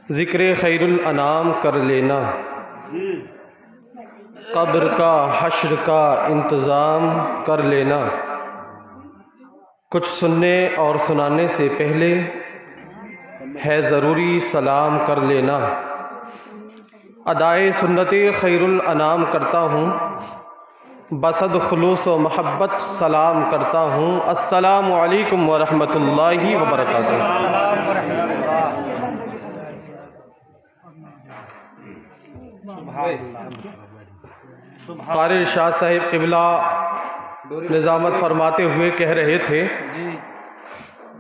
ज़िक्र खैरुल अनाम कर लेना, कब्र का हश्र का इंतज़ाम कर लेना। कुछ सुनने और सुनाने से पहले है ज़रूरी सलाम कर लेना। अदाए सुन्नते खैरुल अनाम करता हूँ, बसद खुलूस व महब्बत सलाम करता हूँ। अस्सलामु अलैकुम व रहमतुल्लाहि व बरकातुहू। क़ारी शाह साहिब क़िबला निज़ामत फरमाते हुए कह रहे थे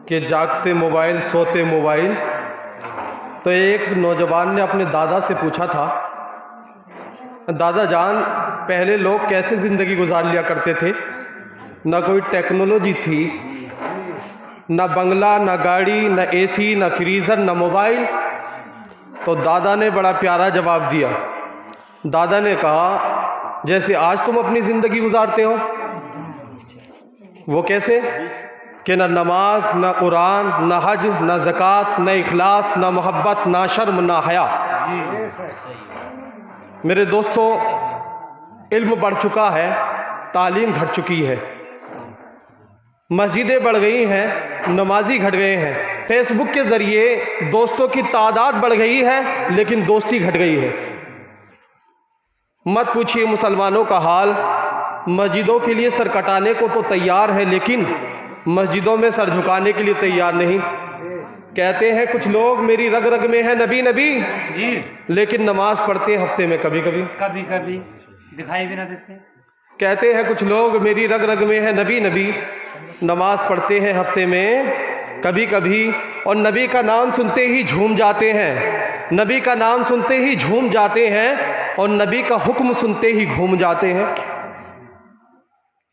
कि जागते मोबाइल सोते मोबाइल। तो एक नौजवान ने अपने दादा से पूछा था, दादा जान पहले लोग कैसे ज़िंदगी गुजार लिया करते थे? ना कोई टेक्नोलॉजी थी, ना बंगला, ना गाड़ी, ना एसी, ना फ्रीज़र, ना मोबाइल। तो दादा ने बड़ा प्यारा जवाब दिया। दादा ने कहा जैसे आज तुम अपनी ज़िंदगी गुजारते हो। वो कैसे? कि ना नमाज, ना कुरान, ना हज, ना ज़कात, ना इखलास, ना मोहब्बत, ना शर्म, ना हया। मेरे दोस्तों, इल्म बढ़ चुका है, तालीम घट चुकी है, मस्जिदें बढ़ गई हैं, नमाजी घट गए हैं। फेसबुक के ज़रिए दोस्तों की तादाद बढ़ गई है लेकिन दोस्ती घट गई है। मत पूछिए मुसलमानों का हाल, मस्जिदों के लिए सर कटाने को तो तैयार है लेकिन मस्जिदों में सर झुकाने के लिए तैयार नहीं। कहते हैं कुछ लोग मेरी रग रग में है नबी नबी, लेकिन नमाज पढ़ते हैं हफ्ते में कभी कभी दिखाई भी ना देते। कहते हैं कुछ लोग मेरी रग रग में है नबी नबी, नमाज पढ़ते हैं हफ्ते में कभी कभी, और नबी का नाम सुनते ही झूम जाते हैं, नबी का नाम सुनते ही झूम जाते हैं, और नबी का हुक्म सुनते ही घूम जाते हैं।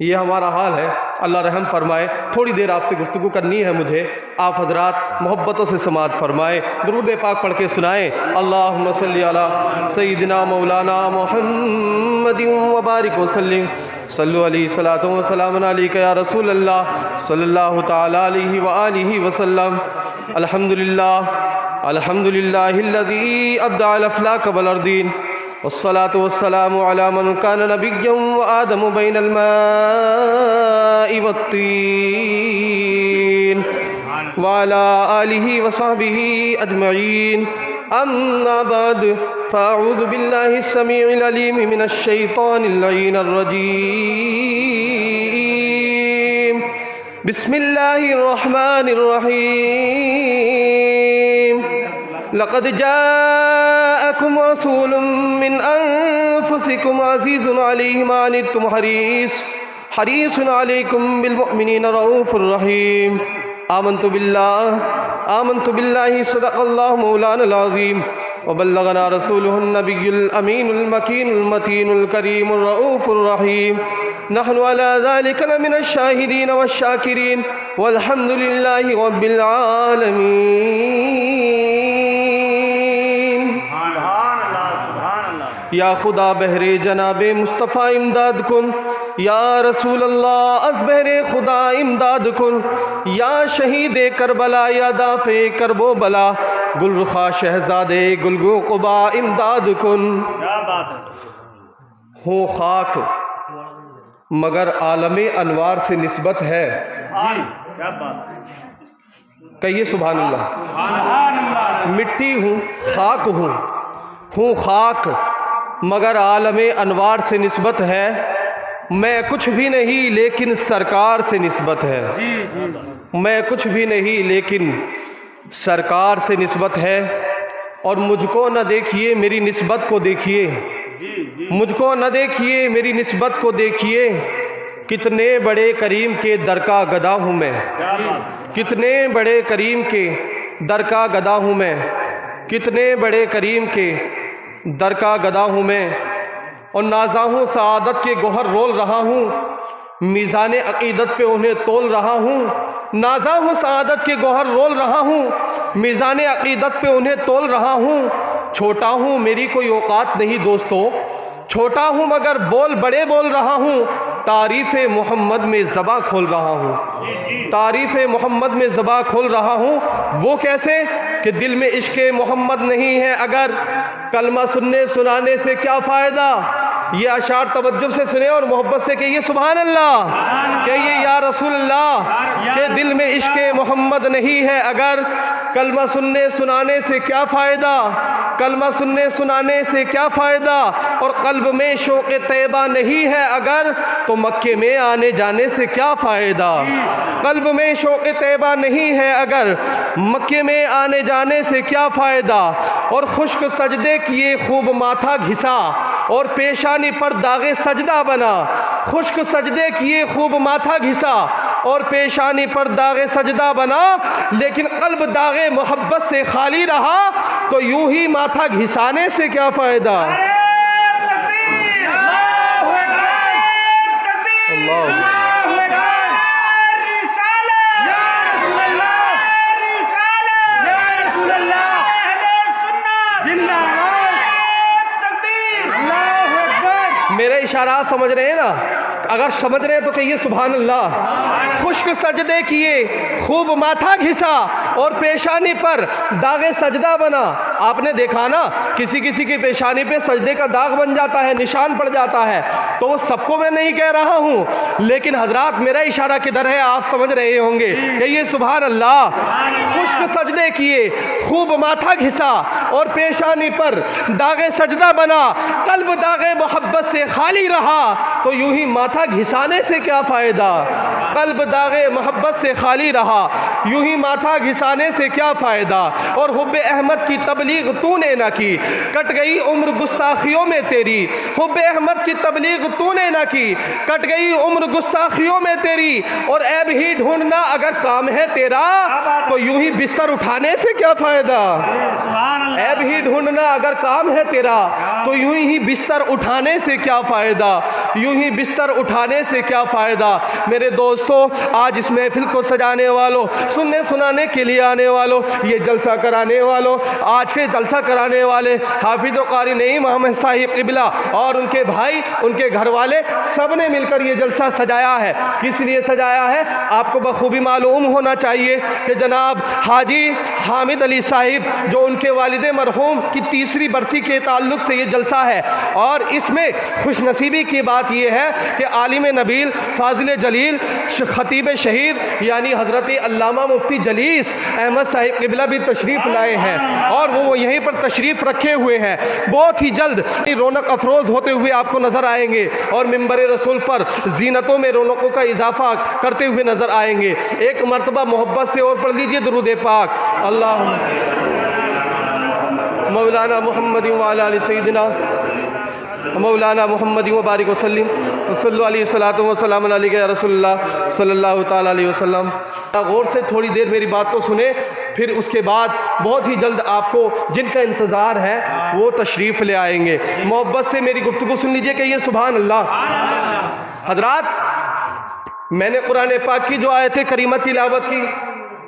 ये हमारा हाल है। अल्लाह रहम फरमाए। थोड़ी देर आपसे गुफ्तगू करनी है मुझे, आप हजरात मोहब्बतों से समाअत फरमाएँ, दुरूद पाक पढ़ के सुनाएँ। अल्लाहुम्मा सल्ली अला सय्यिदिना मौलाना मुहम्मदिन व बारिक वसल्लिम सल्लु अलैहि सलातो व सलामुन अलैका या रसूल अल्लाह सल्लल्लाहु तआला अलैहि व आलिहि वसल्लम। अल्हम्दुलिल्लाह अल्हम्दुलिल्लाहिल्लज़ी अब्दअल अफ़लाक वल अर्दीन वस्सलातु वस्सलामु अला मन कान नबिय्यन व आदमु बैनल माइ वत्तीन व अला आलिहि व सहबिहि अजमईन। अम्मा बाद फ़अऊज़ु बिल्लाहिस समीइल अलीम मिनश शैतानिर लईनिर रजीम। बिस्मिल्लाहिर रहमानिर रहीम। लक़द जाअकुम रसूलुम मिन अनफुसिकुम अज़ीज़ुन अलैहि मा अनित्तुम हरीसुन अलैकुम बिल मुमिनीना रऊफ़ुर रहीम। आमन्तु बिल्लाहि सदक़ल्लाहु मौलाना अज़ीम व बल्लगना रसूलुहुन नबियुल अमीनुल मकीनुल मतीनुल करीमुर रऊफ़ुर रहीम। नहनु अला ज़ालिका लमिनश शाहिदीन वश शाकिरीन वल्हम्दुलिल्लाहि रब्बिल आलमीन। या खुदा बहरे जनाबे मुस्तफ़ा इमदाद कुन, या रसूल अल्लाह अज़ बहरे खुदा इमदाद कुन, या शहीद करबला या दाफ़े करबो बला, गुलरुखा शहज़ादे गुलगो क़ुबा इमदाद कुन। क्या बात है। हूँ खाक मगर आलमे अनवार से निस्बत है। क्या बात है। कहिए सुभान अल्लाह। मिट्टी हूँ, खाक हूँ खाक मगर आलमे अनवार से निस्बत है। मैं कुछ भी नहीं लेकिन सरकार से निस्बत है। मैं कुछ भी नहीं लेकिन सरकार से निस्बत है। और मुझको न देखिए मेरी निस्बत को देखिए, मुझको न देखिए मेरी निस्बत को देखिए। कितने बड़े करीम के दर का गदा हूँ मैं, कितने बड़े करीम के दर का गदा हूँ मैं, कितने बड़े करीम के दर का गदा हूँ मैं। और नाज़ाहूँ सआदत के गोहर रोल रहा हूँ, मीज़ान अक़ीदत पे उन्हें तोल रहा हूँ। नाज़ाहूँ सआदत के गोहर रोल रहा हूँ, मीज़ान अक़ीदत पे उन्हें तोल रहा हूँ। छोटा हूँ मेरी कोई औकात नहीं दोस्तों, छोटा हूँ मगर बोल बड़े बोल रहा हूँ। तारीफ़ मोहम्मद में ज़बा खोल रहा हूँ, तारीफ़ मोहम्मद में ज़बा खोल रहा हूँ। वो कैसे? कि दिल में इश्क मोहम्मद नहीं है अगर कलमा सुनने सुनाने से क्या फ़ायदा। ये अशार तवज्जुह से सुने और मोहब्बत से कहिए सुभान अल्लाह, कहिए या रसूल अल्लाह। कि दिल में इश्क मोहम्मद नहीं है अगर कलमा सुनने सुनाने से क्या फ़ायदा, कलमा सुनने सुनाने से क्या फ़ायदा। और कल्ब में शौक़ तैबा नहीं है अगर तो मक्के में आने जाने से क्या फ़ायदा। कल्ब में शौक़ तैबा नहीं है अगर मक्के में आने जाने से क्या फ़ायदा। और खुश्क सजदे किए खूब माथा घिसा और पेशानी पर दागे सजदा बना। खुश्क सजदे किए खूब माथा घिसा और पेशानी पर दागे सजदा बना, लेकिन कल्ब दागे मोहब्बत से खाली रहा तो यूं ही माथा घिसाने से क्या फ़ायदा। मेरा इशारा समझ रहे हैं ना? अगर समझ रहे हैं तो कहिए सुभान अल्लाह। खुश्क सजदे किए खूब माथा घिसा और पेशानी पर दागे सजदा बना। आपने देखा ना, किसी किसी की पेशानी पे सजदे का दाग बन जाता है, निशान पड़ जाता है। तो वो सबको मैं नहीं कह रहा हूँ, लेकिन हजरात मेरा इशारा किधर है आप समझ रहे होंगे। कहिए सुभान अल्लाह। खुश्क सजदे किए खूब माथा घिसा और पेशानी पर दागे सजदा बना, कल्ब दागे मोहब्बत से खाली रहा तो यूं ही माथा घिसाने से क्या फ़ायदा। कल्ब दागे मोहब्बत से खाली रहा यूं ही माथा घिसाने से क्या फ़ायदा। और हुब्बे अहमद की तबलीग तूने ना की, कट गई उम्र गुस्ताखियों में तेरी। हुब्बे अहमद की तबलीग तूने ना की, कट गई उम्र गुस्ताखियों में तेरी। और ऐब ही ढूंढना अगर काम है तेरा तो यूं ही बिस्तर उठाने से क्या फ़ायदा। ऐब ही ढूंढना अगर काम है तेरा तो यूं ही बिस्तर उठाने से क्या फ़ायदा। यूं ही बिस्तर उठाने से क्या फ़ायदा। मेरे दोस्तों, आज इस महफिल को सजाने वालों, सुनने सुनाने के लिए आने वालों, ये जलसा कराने वालों, आज के जलसा कराने वाले हाफिज़ व क़ारी नईम अहमद साहिब क़िबला और उनके भाई, उनके घर वाले, सब ने मिलकर ये जलसा सजाया है। किस लिए सजाया है आपको बखूबी मालूम होना चाहिए कि जनाब हाजी हामिद अली साहिब, जो उनके वालिद मरहूम की तीसरी बरसी के ताल्लुक़ से ये जलसा है। और इसमें खुशनसीबी की बात यह है कि आलिम नबील फाजिल जलील खतीब शहीद यानी हज़रत अल्लामा मुफ्ती जलीस अहमद साहिब क़िबला भी तशरीफ़ लाए हैं और वो यहीं पर तशरीफ़ रखे हुए हैं। बहुत ही जल्द रौनक अफरोज़ होते हुए आपको नज़र आएंगे और मिंबर रसूल पर जीनतों में रौनकों का इजाफा करते हुए नज़र आएंगे। एक मरतबा मोहब्बत से और पढ़ लीजिए दुरूद पाक। अल्लाहुम्मा मौलाना मोहम्मद व अला आलि सय्यिदिना मौलाना मोहम्मद व बारिक वसल्लिम सल्लल्लाहु अलैहि वसल्लम अलैहि या रसूलुल्लाह सल्लल्लाहु तआला अलैहि वसल्लम। गौर से थोड़ी देर मेरी बात को सुने, फिर उसके बाद बहुत ही जल्द आपको जिनका इंतज़ार है वो तशरीफ़ ले आएंगे। मोहब्बत से मेरी गुफ्तगू सुन लीजिए, कहिए सुभान अल्लाह। हज़रात, मैंने कुरान पाक की जो आयत करीमा तिलावत की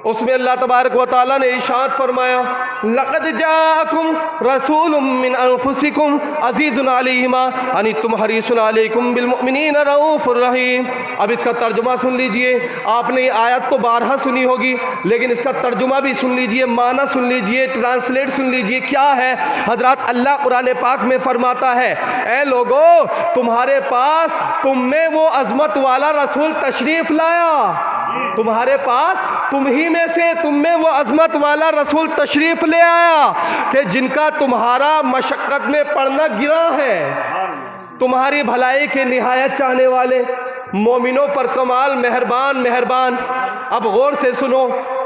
उसमें अल्लाह तबारक व तआला ने इरशाद फरमाया, लक़द जाअकुम रसूलुम मिन अनफुसिकुम अज़ीज़ुन अलैहि मा अनित्तुम हरीसुन अलैकुम बिल मुमिनीना रऊफ़ुर रहीम। अब इसका तर्जुमा सुन लीजिए। आपने ये आयत तो बारहा सुनी होगी, लेकिन इसका तर्जुमा भी सुन लीजिए, माना सुन लीजिए, ट्रांसलेट सुन लीजिए। क्या है हज़रात, अल्लाह कुरान पाक में फरमाता है, ए लोगो तुम्हारे पास तुम में वो अज़मत वाला रसूल तशरीफ़ लाया। तुम्हारे पास तुम ही में से तुम में वो अज़मत वाला रसूल तशरीफ़ ले आया कि जिनका तुम्हारा मशक्क़त में पड़ना गिरा है। तुम्हारी भलाई के निहायत चाहने वाले, मोमिनों पर कमाल मेहरबान मेहरबान। अब गौर से सुनो,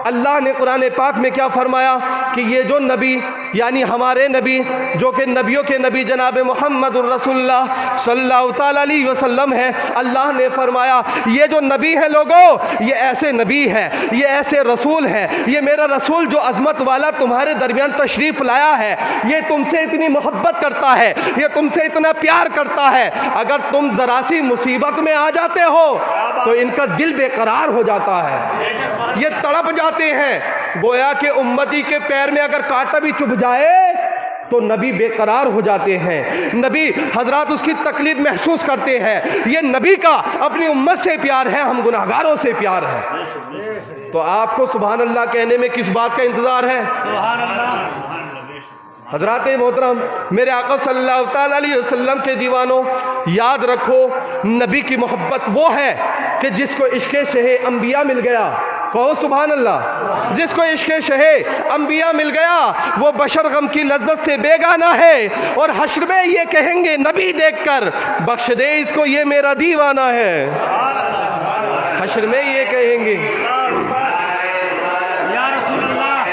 अल्लाह ने कुरान पाक में क्या फरमाया कि ये जो नबी यानी हमारे नबी जो कि नबियों के नबी जनाब मुहम्मदुर रसूलुल्लाह सल्लल्लाहु तआला अलैहि वसल्लम है, अल्लाह ने फरमाया ये जो नबी है लोगों, ये ऐसे नबी है, ये ऐसे रसूल है, ये मेरा रसूल जो अज़मत वाला तुम्हारे दरमियान तशरीफ़ लाया है, ये तुमसे इतनी मोहब्बत करता है, ये तुमसे इतना प्यार करता है। अगर तुम ज़रा सी मुसीबत में आ जाते हो तो इनका दिल बेकरार हो जाता है, ये तड़प जाते हैं। गोया के उम्मती के पैर में अगर कांटा भी चुभ जाए तो नबी बेकरार हो जाते हैं, नबी हजरात उसकी तकलीफ महसूस करते हैं। ये नबी का अपनी उम्मत से प्यार है, हम गुनाहगारों से प्यार है। तो आपको सुभान अल्लाह कहने में किस बात का इंतजार है? सुभान अल्लाह। हजरात मोहतरम, मेरे आका सल्लल्लाहु ताला अलैहि वसल्लम के दीवानों, याद रखो नबी की मोहब्बत वो है कि जिसको इश्क़े शहे अंबिया मिल गया। कहो सुभान अल्लाह। जिसको इश्क़े शहे अंबिया मिल गया वो बशर गम की लज्जत से बेगाना है, और हश्र में ये कहेंगे नबी देखकर, बख्श दे इसको ये मेरा दीवाना है। हश्र में ये कहेंगे। या रसूल अल्लाह,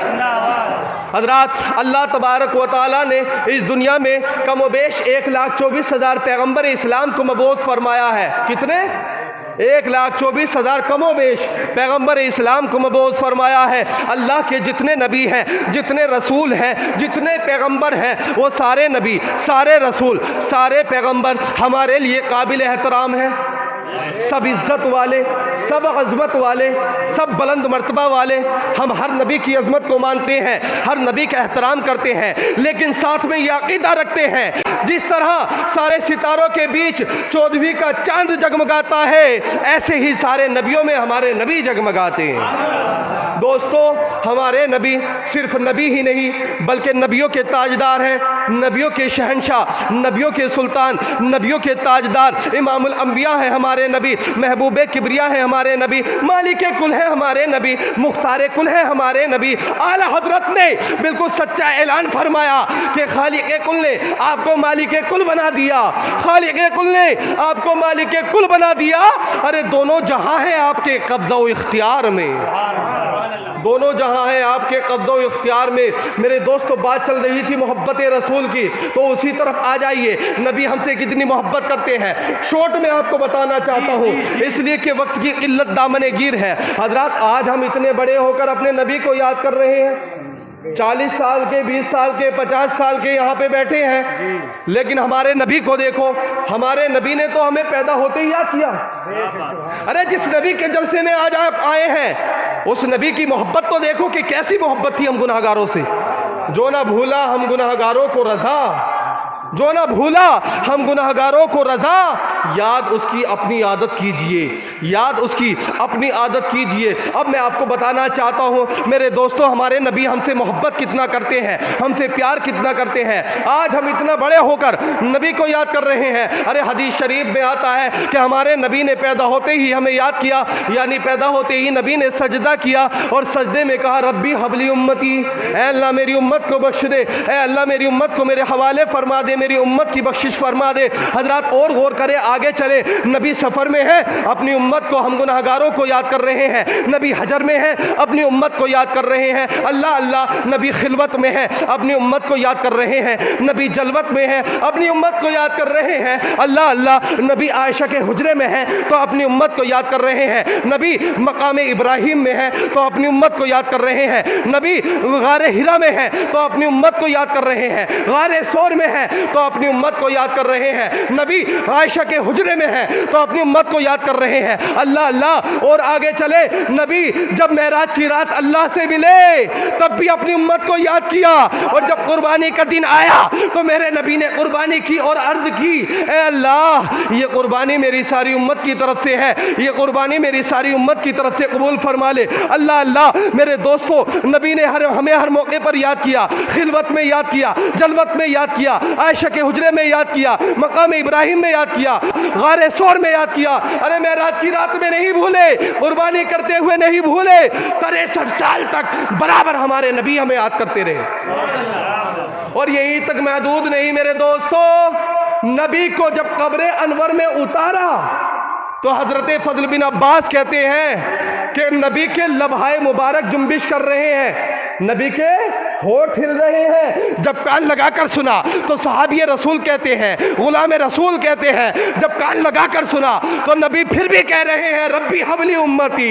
जिंदाबाद। हजरात, अल्लाह तबारक व तआला ने इस दुनिया में कमोबेश 1,24,000 पैगम्बर इस्लाम को मबूस फरमाया है। कितने? 1,24,000 कमोबेश पैगम्बर इस्लाम को मबूस फरमाया है। अल्लाह के जितने नबी हैं, जितने रसूल हैं, जितने पैगम्बर हैं, वो सारे नबी, सारे रसूल, सारे पैगम्बर हमारे लिए काबिल एहतराम हैं। सब इज़्ज़त वाले, सब अज़मत वाले, सब बुलंद मर्तबा वाले। हम हर नबी की अज़मत को मानते हैं, हर नबी का एहतराम करते हैं, लेकिन साथ में यह अक़ीदा रखते हैं जिस तरह सारे सितारों के बीच 14वीं का चांद जगमगाता है, ऐसे ही सारे नबियों में हमारे नबी जगमगाते हैं। दोस्तों, हमारे नबी सिर्फ नबी ही नहीं बल्कि नबियों के ताजदार हैं, नबियों के शहंशाह, नबियों के सुल्तान, नबियों के ताजदार, इमामुल अंबिया है हमारे नबी, महबूबे किबरिया है हमारे नबी, मालिक कुल है हमारे नबी, मुख्तार कुल है हमारे नबी। आला हजरत ने बिल्कुल सच्चा ऐलान फरमाया कि खालिक कुल ने आपको मालिक कुल बना दिया, खालिक कुल ने आपको मालिक कुल बना दिया। अरे दोनों जहां है आपके कब्जा व इख्तियार में, दोनों जहां है आपके कब्जा व इख्तियार में। मेरे दोस्तों, बात चल रही थी मोहब्बत रसूल की, तो उसी तरफ आ जाइए। नबी हमसे कितनी मोहब्बत करते हैं, शॉर्ट में आपको बताना चाहता हूँ, इसलिए कि वक्त की किल्लत दामने गिर है। हजरात, आज हम इतने बड़े होकर अपने नबी को याद कर रहे हैं। 40 साल के, 20 साल के, 50 साल के यहाँ पे बैठे हैं, लेकिन हमारे नबी को देखो। हमारे नबी ने तो हमें पैदा होते ही याद किया। अरे जिस नबी के जलसे में आज आप आए हैं, उस नबी की मोहब्बत तो देखो कि कैसी मोहब्बत थी हम गुनाहगारों से। जो ना भूला हम गुनाहगारों को रज़ा, जो ना भूला हम गुनाहगारों को रज़ा, याद उसकी अपनी आदत कीजिए, याद उसकी अपनी आदत कीजिए। अब मैं आपको बताना चाहता हूँ मेरे दोस्तों, हमारे नबी हमसे मोहब्बत कितना करते हैं, हमसे प्यार कितना करते हैं। आज हम इतना बड़े होकर नबी को याद कर रहे हैं। अरे हदीस शरीफ में आता है कि हमारे नबी ने पैदा होते ही हमें याद किया, यानी पैदा होते ही नबी ने सजदा किया और सजदे में कहा रब्बी हबली उम्मती, ऐ अल्लाह मेरी उम्मत को बख्श दे, ऐ अल्लाह मेरी उम्मत को मेरे हवाले फरमा दे, मेरी उम्मत की बख्शिश फरमा दे। हजरात, और गौर करें, आगे चले। नबी सफर में है, अपनी उम्मत को, हम गुनाहगारों को याद कर रहे हैं। नबी हजर में है, अपनी उम्मत को याद कर रहे हैं। अल्लाह अल्लाह। नबी खिलवत में है, अपनी उम्मत को याद कर रहे हैं। नबी जलवत में है, अपनी उम्मत को याद कर रहे हैं। अल्लाह अल्लाह। नबी आयशा के हुजरे में है तो अपनी उम्मत को याद कर रहे हैं। नबी मकाम इब्राहिम में है तो अपनी उम्मत को याद कर रहे हैं। नबी गारे हिरा में है तो अपनी उम्मत को याद कर रहे हैं। गारे सौर में है तो अपनी उम्मत को याद कर रहे हैं। नबी आयशा के हुजरे में है तो अपनी उम्मत को याद कर रहे हैं। अल्लाह अल्लाह। और आगे चले, नबी जब मेराज की रात अल्लाह से मिले तब भी अपनी उम्मत को याद किया, और जब कुर्बानी का दिन आया तो मेरे नबी ने कुर्बानी की और अर्ज की, ए अल्लाह ये कुर्बानी मेरी सारी उम्मत की तरफ से है, ये कुर्बानी मेरी सारी उम्मत की तरफ से कबूल फरमा ले। अल्लाह अल्लाह। मेरे दोस्तों, नबी ने हमें हर मौके पर याद किया, खिलवत में याद किया, जलवत में याद किया, आयशा के हुजरे में याद किया, मकाम इब्राहिम में याद किया, गारे सौर में याद किया। अरे मेराज की रात में नहीं भूले, कुर्बानी करते हुए नहीं भूले, 63 साल तक बराबर हमारे नबी हमें याद करते रहे। और यहीं तक महदूद नहीं मेरे दोस्तों, नबी को जब कब्र अनवर में उतारा तो हजरत फजल बिन अब्बास कहते हैं कि नबी के लबहाए मुबारक जुम्बिश कर रहे हैं, नबी के होठ हिल रहे हैं। जब कान लगाकर सुना तो सहाबी रसूल कहते हैं, गुलाम रसूल कहते हैं, जब कान लगाकर सुना तो नबी फिर भी कह रहे हैं रब्बी हबली उम्मती,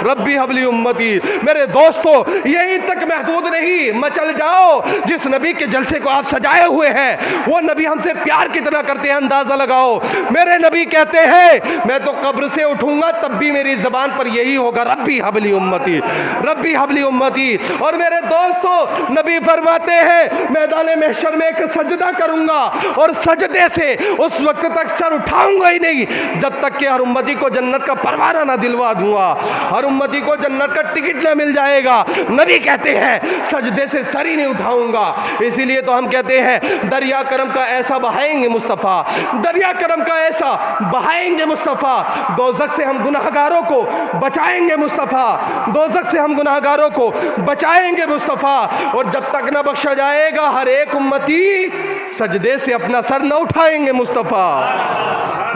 रब्बी हबली उम्मती। मेरे दोस्तों, यहीं तक महदूद नहीं, मचल जाओ। जिस नबी के जलसे को आप सजाए हुए हैं वो नबी हमसे प्यार कितना करते हैं अंदाजा लगाओ। मेरे नबी कहते हैं मैं तो कब्र से उठूंगा तब भी मेरी जबान पर यही होगा, रब्बी हबली उम्मती, रब्बी हबली उम्मती। और मेरे दोस्तों, नबी फरमाते हैं मैदान महशर में एक सजदा करूंगा और सजदे से उस वक्त तक सर उठाऊंगा ही नहीं जब तक कि हर उम्मती को जन्नत का परवाना ना दिलवा दूंगा, हर उम्मती को जन्नत का टिकट ना मिल जाएगा। नबी कहते हैं सजदे से सर ही नहीं उठाऊंगा। इसीलिए तो हम कहते हैं दरिया करम का ऐसा बहाएंगे मुस्तफ़ा, दरिया करम का ऐसा बहाएंगे मुस्तफ़ा, दोज़ख से हम गुनाहगारों को बचाएंगे मुस्तफ़ा, दोज़ख से हम गुनाहगारों को बचाएंगे मुस्तफ़ा। और जब तक न बख्शा जाएगा हर एक उम्मती सजदे से अपना सर न उठाएंगे मुस्तफ़ा,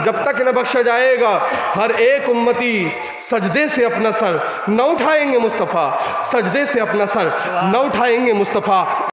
जब तक न बख्शा जाएगा हर एक उम्मती सजदे से अपना सर न उठाएंगे मुस्तफ़ा, सजदे से अपना सर न उठाएंगे मुस्तफ़ा।